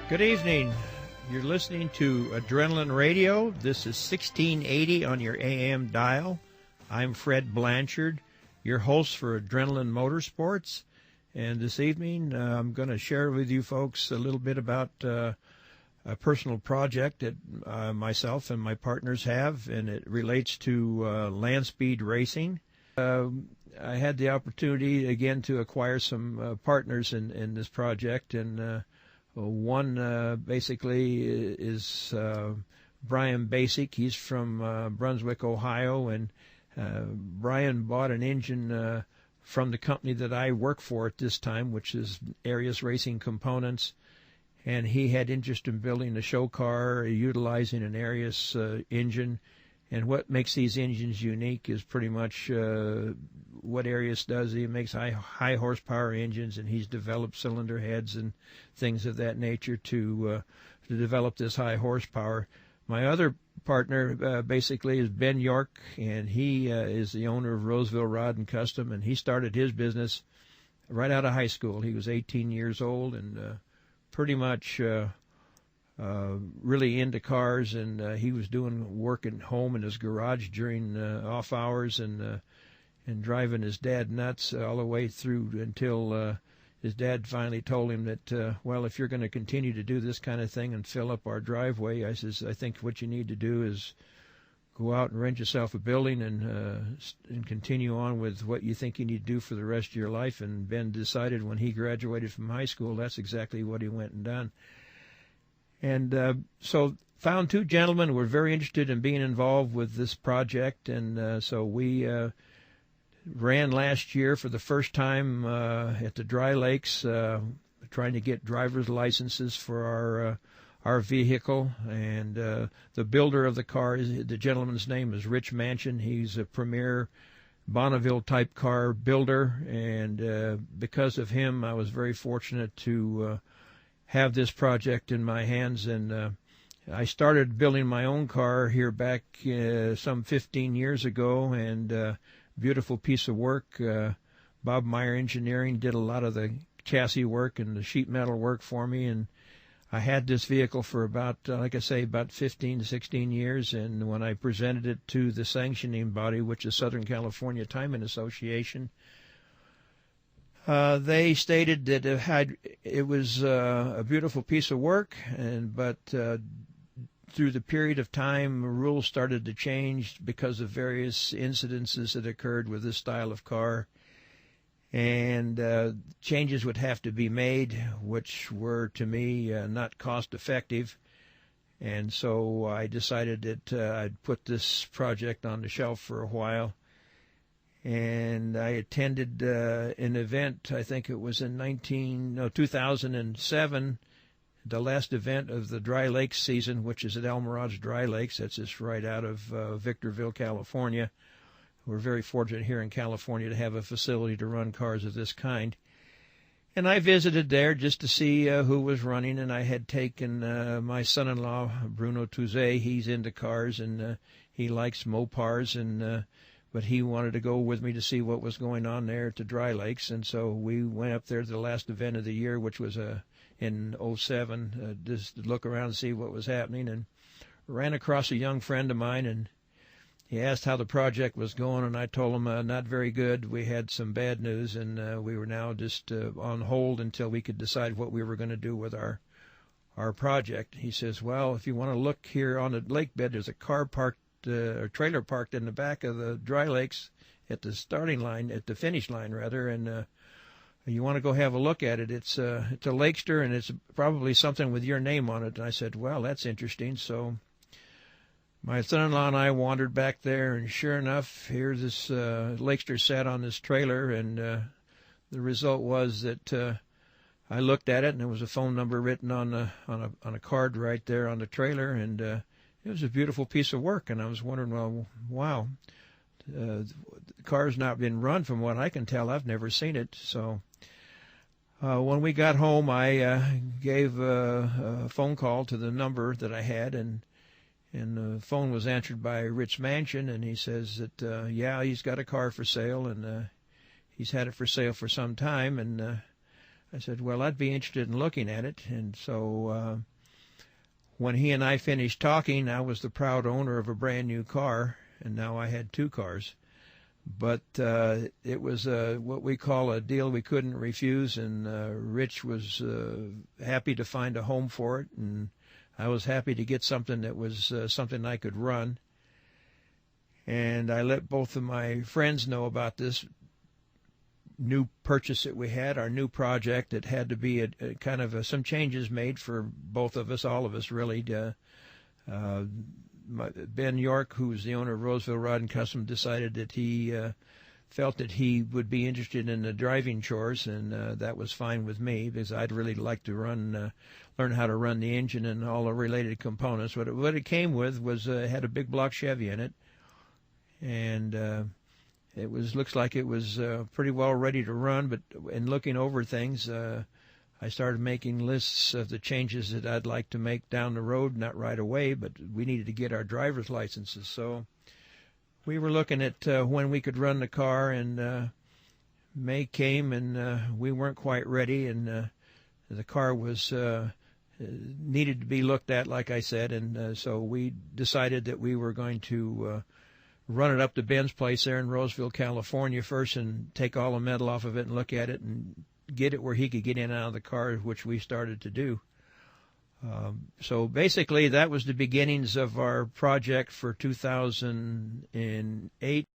Good evening. You're listening to Adrenaline Radio. This is 1680 on your AM dial. I'm Fred Blanchard, your host for Adrenaline Motorsports. And this evening, I'm going to share with you folks a little bit about a personal project that myself and my partners have, and it relates to land speed racing. I had the opportunity, again, to acquire some partners in this project, and one basically is Brian Basic. He's from Brunswick, Ohio, and Brian bought an engine from the company that I work for at this time, which is Arius Racing Components, and he had interest in building a show car utilizing an Arius engine. And what makes these engines unique is pretty much what Arius does. He makes high horsepower engines, and he's developed cylinder heads and things of that nature to develop this high horsepower. My other partner basically is Ben York, and he is the owner of Roseville Rod and Custom, and he started his business right out of high school. He was 18 years old and pretty much really into cars, and he was doing work at home in his garage during off hours and driving his dad nuts all the way through until his dad finally told him that, well, if you're going to continue to do this kind of thing and fill up our driveway, I think what you need to do is go out and rent yourself a building and continue on with what you think you need to do for the rest of your life. And Ben decided when he graduated from high school, that's exactly what he went and done. And so found two gentlemen who were very interested in being involved with this project, and so we ran last year for the first time at the Dry Lakes, trying to get driver's licenses for our vehicle. And the builder of the car, the gentleman's name is Rich Manchin. He's a premier Bonneville-type car builder, and because of him, I was very fortunate to have this project in my hands. And I started building my own car here back some 15 years ago, and beautiful piece of work. Bob Meyer Engineering did a lot of the chassis work and the sheet metal work for me, and I had this vehicle for about, like I say, about 15 to 16 years, and when I presented it to the sanctioning body, which is Southern California Timing Association, they stated that it was a beautiful piece of work, but through the period of time, rules started to change because of various incidences that occurred with this style of car, and changes would have to be made, which were, to me, not cost-effective. And so I decided that I'd put this project on the shelf for a while. And I attended an event, I think it was in 2007, the last event of the Dry Lakes season, which is at El Mirage Dry Lakes. That's just right out of Victorville, California. We're very fortunate here in California to have a facility to run cars of this kind. And I visited there just to see who was running, and I had taken my son-in-law, Bruno Touzé. He's into cars, and he likes Mopars, and but he wanted to go with me to see what was going on there at the Dry Lakes. And so we went up there to the last event of the year, which was in '07, just to look around and see what was happening, and ran across a young friend of mine, and he asked how the project was going, and I told him not very good. We had some bad news, and we were now just on hold until we could decide what we were going to do with our project. He says, well, if you want to look here on the lake bed, there's a car parked, or trailer parked in the back of the Dry Lakes at the starting line, at the finish line rather, and you want to go have a look at it. It's a Lakester, and it's probably something with your name on it. And I said, well, that's interesting. So my son-in-law and I wandered back there, and sure enough, here this Lakester sat on this trailer, and the result was that I looked at it, and there was a phone number written on a card right there on the trailer, and it was a beautiful piece of work. And I was wondering, well, wow, the car's not been run from what I can tell. I've never seen it. So when we got home, I gave a phone call to the number that I had, and the phone was answered by Rich Manchin, and he says that, yeah, he's got a car for sale, and he's had it for sale for some time. And I said, well, I'd be interested in looking at it. And so when he and I finished talking, I was the proud owner of a brand new car, and now I had two cars. But it was what we call a deal we couldn't refuse, and Rich was happy to find a home for it, and I was happy to get something that was something I could run. And I let both of my friends know about this new purchase that we had, our new project. That had to be a kind of some changes made for both of us, all of us really. Ben York, who's the owner of Roseville Rod and Custom, decided that he felt that he would be interested in the driving chores, and that was fine with me because I'd really like to learn how to run the engine and all the related components. What it came with was had a big block Chevy in it, and it looks like it was pretty well ready to run. But in looking over things, I started making lists of the changes that I'd like to make down the road, not right away, but we needed to get our driver's licenses. So we were looking at when we could run the car, and May came, and we weren't quite ready, and the car was needed to be looked at, like I said, and so we decided that we were going to run it up to Ben's place there in Roseville, California first, and take all the metal off of it and look at it and get it where he could get in and out of the car, which we started to do. So basically that was the beginnings of our project for 2008.